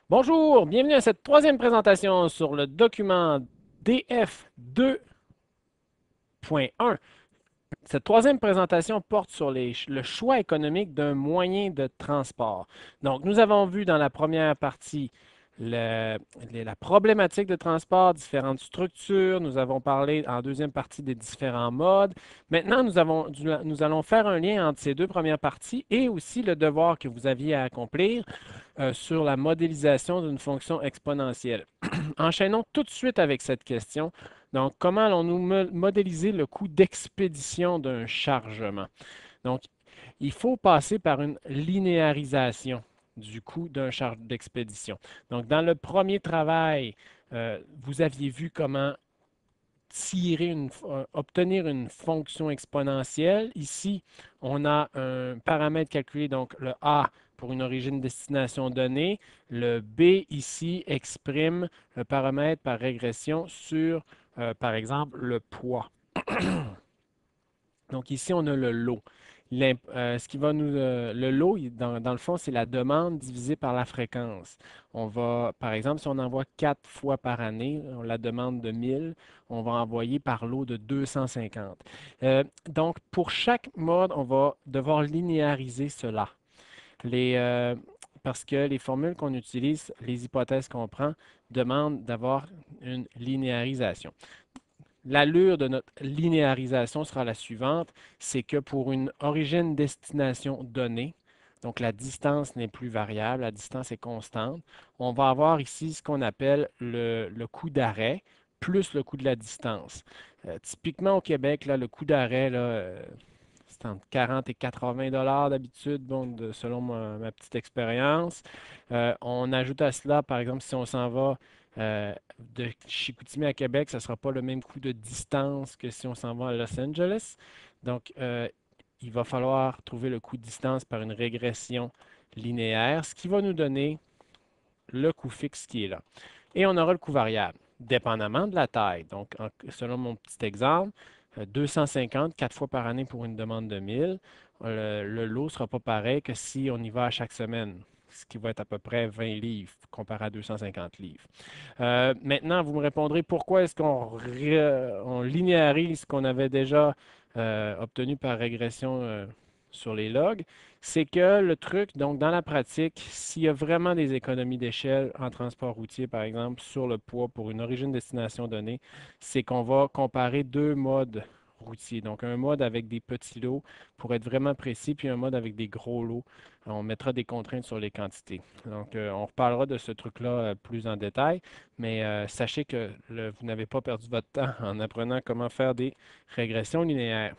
Bonjour, bienvenue à cette troisième présentation sur le document DF 2.1. Cette troisième présentation porte sur le choix économique d'un moyen de transport. Donc, nous avons vu dans la première partie le- la problématique de transport, différentes structures. Nous avons parlé en deuxième partie des différents modes. Maintenant, nous allons faire un lien entre ces deux premières parties et aussi le devoir que vous aviez à accomplir sur la modélisation d'une fonction exponentielle. Enchaînons tout de suite avec cette question. Donc, comment allons-nous modéliser le coût d'expédition d'un chargement? Donc, il faut passer par une linéarisation du coût d'un charge d'expédition. Donc, dans le premier travail, vous aviez vu comment obtenir une fonction exponentielle. Ici, on a un paramètre calculé, donc le A pour une origine-destination donnée. Le B ici exprime le paramètre par régression sur, par exemple, le poids. Donc ici, on a le lot. Ce qui va le lot, dans le fond, c'est la demande divisée par la fréquence. On va, par exemple, si on envoie 4 fois par année, on la demande de 1000, on va envoyer par lot de 250. Donc, pour chaque mode, on va devoir linéariser cela. Les, euh, Parce que les formules qu'on utilise, les hypothèses qu'on prend, demandent d'avoir une linéarisation. L'allure de notre linéarisation sera la suivante, c'est que pour une origine-destination donnée, donc la distance n'est plus variable, la distance est constante, on va avoir ici ce qu'on appelle le coût d'arrêt plus le coût de la distance. Typiquement au Québec, là, le coût d'arrêt, là, c'est entre 40 et 80 dollars d'habitude, bon, selon ma petite expérience. On ajoute à cela, par exemple, si on s'en va de Chicoutimi à Québec, ça ne sera pas le même coût de distance que si on s'en va à Los Angeles. Donc, il va falloir trouver le coût de distance par une régression linéaire, ce qui va nous donner le coût fixe qui est là. Et on aura le coût variable, dépendamment de la taille. Donc, selon mon petit exemple, 250, 4 fois par année pour une demande de 1000. Le lot ne sera pas pareil que si on y va à chaque semaine, ce qui va être à peu près 20 livres comparé à 250 livres. Maintenant, vous me répondrez pourquoi est-ce on linéarise ce qu'on avait déjà obtenu par régression sur les logs. C'est que le truc, donc dans la pratique, s'il y a vraiment des économies d'échelle en transport routier, par exemple, sur le poids pour une origine-destination donnée, c'est qu'on va comparer deux modes routiers. Donc un mode avec des petits lots pour être vraiment précis, puis un mode avec des gros lots. On mettra des contraintes sur les quantités. Donc on reparlera de ce truc-là plus en détail, mais sachez que vous n'avez pas perdu votre temps en apprenant comment faire des régressions linéaires.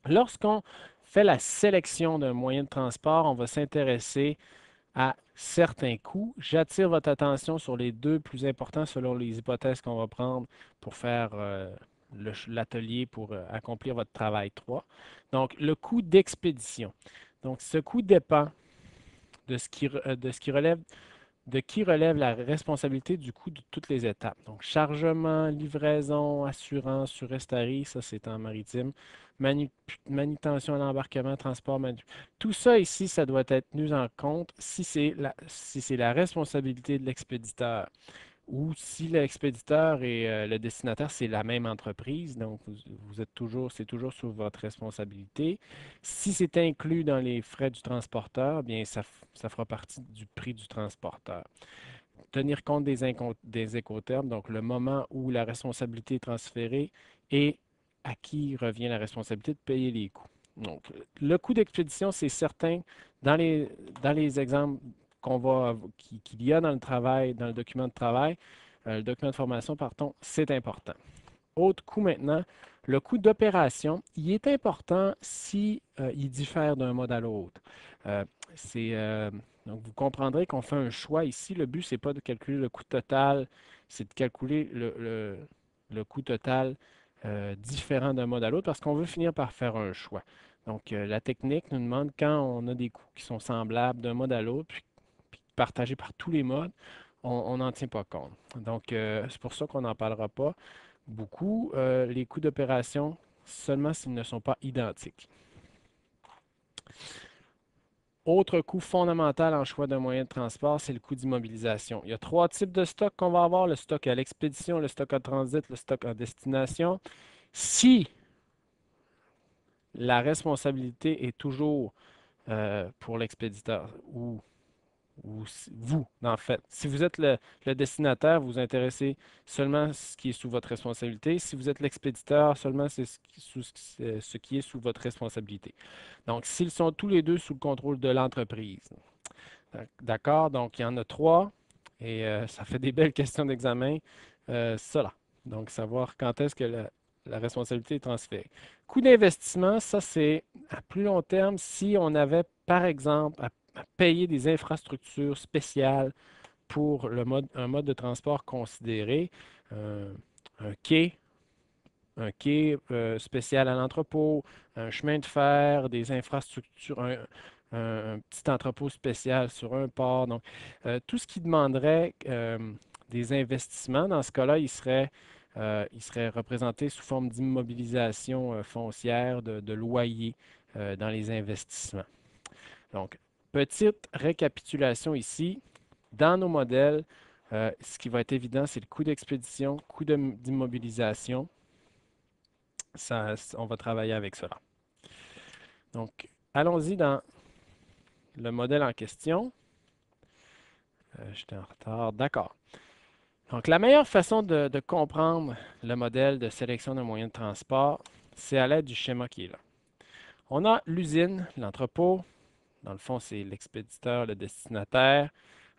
Lorsqu'on fait la sélection d'un moyen de transport, on va s'intéresser à certains coûts. J'attire votre attention sur les deux plus importants selon les hypothèses qu'on va prendre pour faire l'atelier pour accomplir votre travail 3. Donc, le coût d'expédition. Donc, ce coût dépend de ce qui relève de qui relève la responsabilité du coût de toutes les étapes. Donc, chargement, livraison, assurance, surestarie, ça c'est en maritime, manutention à l'embarquement, transport, tout ça ici, ça doit être tenu en compte si c'est la responsabilité de l'expéditeur ou si l'expéditeur et le destinataire, c'est la même entreprise, donc vous êtes toujours, c'est toujours sous votre responsabilité. Si c'est inclus dans les frais du transporteur, bien ça fera partie du prix du transporteur. Tenir compte des écotermes, donc le moment où la responsabilité est transférée et à qui revient la responsabilité de payer les coûts. Donc, le coût d'expédition, c'est certain, dans dans les exemples qu'il y a dans le travail, dans le document de travail, le document de formation, pardon, c'est important. Autre coût maintenant, le coût d'opération, il est important si il diffère d'un mode à l'autre. Euh, c'est, euh, donc, vous comprendrez qu'on fait un choix ici. Le but, c'est pas de calculer le coût total, c'est de calculer le coût total différent d'un mode à l'autre parce qu'on veut finir par faire un choix. Donc, la technique nous demande quand on a des coûts qui sont semblables d'un mode à l'autre, puis partagés par tous les modes, on n'en tient pas compte. Donc, c'est pour ça qu'on n'en parlera pas beaucoup les coûts d'opération seulement s'ils ne sont pas identiques. Autre coût fondamental en choix d'un moyen de transport, c'est le coût d'immobilisation. Il y a trois types de stocks qu'on va avoir, le stock à l'expédition, le stock en transit, le stock en destination. Si la responsabilité est toujours pour l'expéditeur ou vous, en fait. Si vous êtes le destinataire, vous vous intéressez seulement à ce qui est sous votre responsabilité. Si vous êtes l'expéditeur, seulement c'est ce qui est sous votre responsabilité. Donc, s'ils sont tous les deux sous le contrôle de l'entreprise. D'accord? Donc, il y en a trois et ça fait des belles questions d'examen. Cela. Donc, savoir quand est-ce que la responsabilité est transférée. Coût d'investissement, ça, c'est à plus long terme si on avait, par exemple, à payer des infrastructures spéciales pour un mode de transport considéré, euh, un quai, spécial à l'entrepôt, un chemin de fer, des infrastructures, un petit entrepôt spécial sur un port. Donc, tout ce qui demanderait des investissements, dans ce cas-là, il serait représenté sous forme d'immobilisation foncière, de loyer dans les investissements. Donc, petite récapitulation ici. Dans nos modèles, ce qui va être évident, c'est le coût d'expédition, coût d'immobilisation. On va travailler avec cela. Donc, allons-y dans le modèle en question. J'étais en retard. D'accord. Donc, la meilleure façon de comprendre le modèle de sélection d'un moyen de transport, c'est à l'aide du schéma qui est là. On a l'usine, l'entrepôt. Dans le fond, c'est l'expéditeur, le destinataire.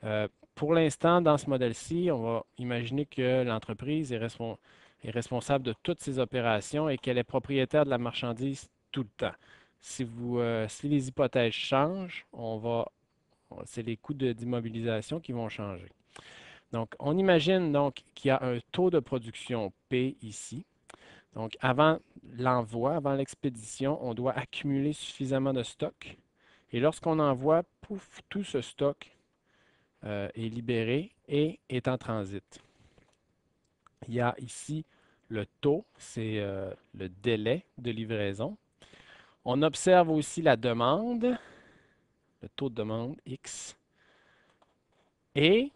Euh, pour l'instant, dans ce modèle-ci, on va imaginer que l'entreprise est responsable de toutes ses opérations et qu'elle est propriétaire de la marchandise tout le temps. Si les hypothèses changent, c'est les coûts d'immobilisation qui vont changer. Donc, on imagine donc qu'il y a un taux de production P ici. Donc, avant l'envoi, avant l'expédition, on doit accumuler suffisamment de stock. Et lorsqu'on envoie, pouf, tout ce stock est libéré et est en transit. Il y a ici le taux, c'est le délai de livraison. On observe aussi la demande, le taux de demande X, et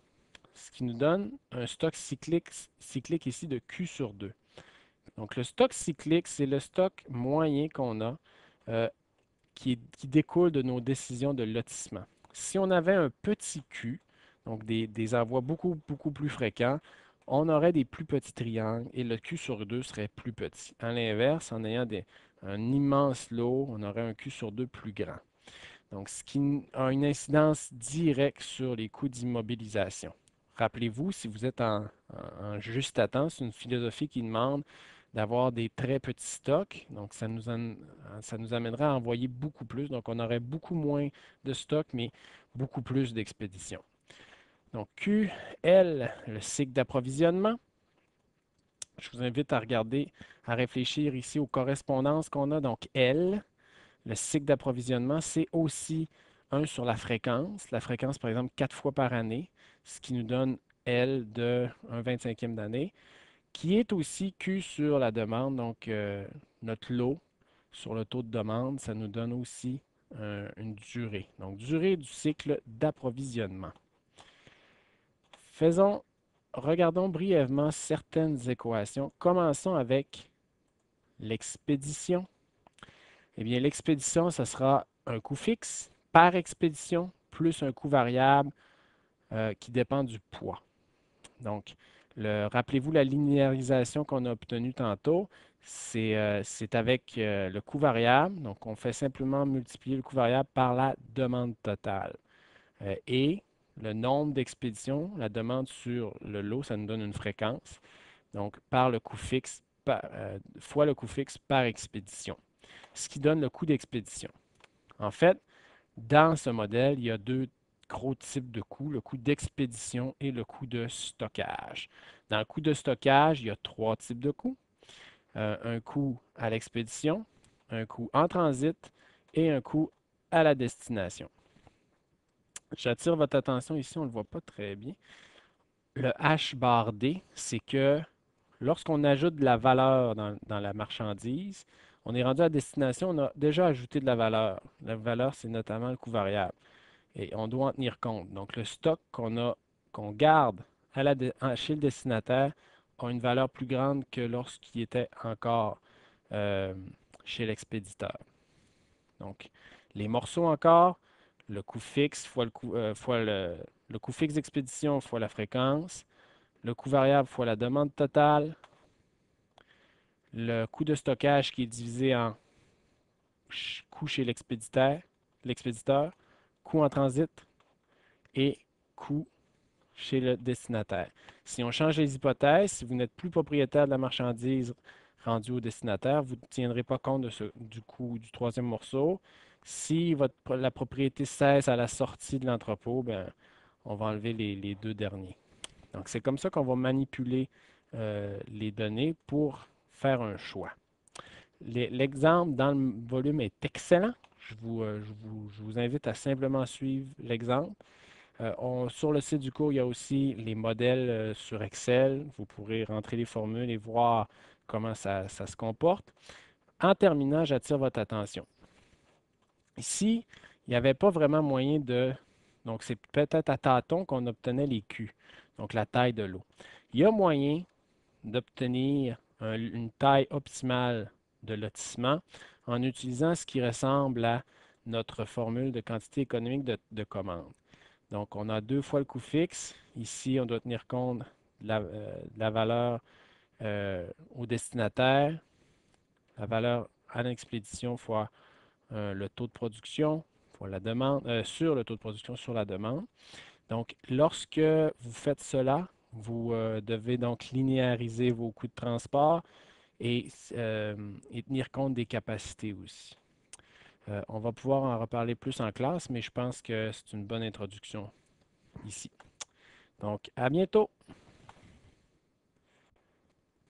ce qui nous donne un stock cyclique ici de Q sur 2. Donc le stock cyclique, c'est le stock moyen qu'on a euh, qui découle de nos décisions de lotissement. Si on avait un petit Q, donc des envois beaucoup plus fréquents, on aurait des plus petits triangles et le Q sur 2 serait plus petit. À l'inverse, en ayant un immense lot, on aurait un Q sur 2 plus grand. Donc, ce qui a une incidence directe sur les coûts d'immobilisation. Rappelez-vous, si vous êtes en juste à temps, c'est une philosophie qui demande d'avoir des très petits stocks. Donc, ça nous amènerait à envoyer beaucoup plus. Donc, on aurait beaucoup moins de stocks, mais beaucoup plus d'expéditions. Donc, Q, L, le cycle d'approvisionnement. Je vous invite à regarder, à réfléchir ici aux correspondances qu'on a. Donc, L, le cycle d'approvisionnement, c'est aussi un sur la fréquence. La fréquence, par exemple, 4 fois par année, ce qui nous donne L de un 25e d'année, qui est aussi Q sur la demande. Donc, notre lot sur le taux de demande, ça nous donne aussi une durée. Donc, durée du cycle d'approvisionnement. Regardons brièvement certaines équations. Commençons avec l'expédition. Eh bien, l'expédition, ce sera un coût fixe par expédition plus un coût variable qui dépend du poids. Donc, rappelez-vous la linéarisation qu'on a obtenue tantôt, c'est avec le coût variable. Donc, on fait simplement multiplier le coût variable par la demande totale. Et le nombre d'expéditions, la demande sur le lot, ça nous donne une fréquence. Donc, par le coût fixe, fois le coût fixe par expédition, ce qui donne le coût d'expédition. En fait, dans ce modèle, il y a deux gros types de coûts, le coût d'expédition et le coût de stockage. Dans le coût de stockage, il y a trois types de coûts. Un coût à l'expédition, un coût en transit et un coût à la destination. J'attire votre attention ici, on ne le voit pas très bien. Le H bar D, c'est que lorsqu'on ajoute de la valeur dans la marchandise, On est rendu à destination, on a déjà ajouté de la valeur. La valeur, c'est notamment le coût variable. Et on doit en tenir compte. Donc, le stock qu'on garde chez le destinataire a une valeur plus grande que lorsqu'il était encore euh, chez l'expéditeur. Donc, les morceaux encore, le coût fixe le coût fixe d'expédition fois la fréquence, le coût variable fois la demande totale, le coût de stockage qui est divisé en coût chez l'expéditeur, coût en transit et coût chez le destinataire. Si on change les hypothèses, si vous n'êtes plus propriétaire de la marchandise rendue au destinataire, vous ne tiendrez pas compte du coût du troisième morceau. Si la propriété cesse à la sortie de l'entrepôt, ben, on va enlever les deux derniers. Donc, c'est comme ça qu'on va manipuler les données pour faire un choix. L'exemple dans le volume est excellent. Je vous invite à simplement suivre l'exemple. Sur le site du cours, il y a aussi les modèles sur Excel. Vous pourrez rentrer les formules et voir comment ça se comporte. En terminant, j'attire votre attention. Ici, il n'y avait pas vraiment moyen de... Donc, c'est peut-être à tâtons qu'on obtenait les Q, donc la taille de l'eau. Il y a moyen d'obtenir une taille optimale de lotissement en utilisant ce qui ressemble à notre formule de quantité économique de commande. Donc, on a deux fois le coût fixe. Ici, on doit tenir compte de la valeur au destinataire, la valeur à l'expédition fois le taux de production fois la demande, sur le taux de production sur la demande. Donc, lorsque vous faites cela, vous devez donc linéariser vos coûts de transport et tenir compte des capacités aussi. On va pouvoir en reparler plus en classe, mais je pense que c'est une bonne introduction ici. Donc, à bientôt!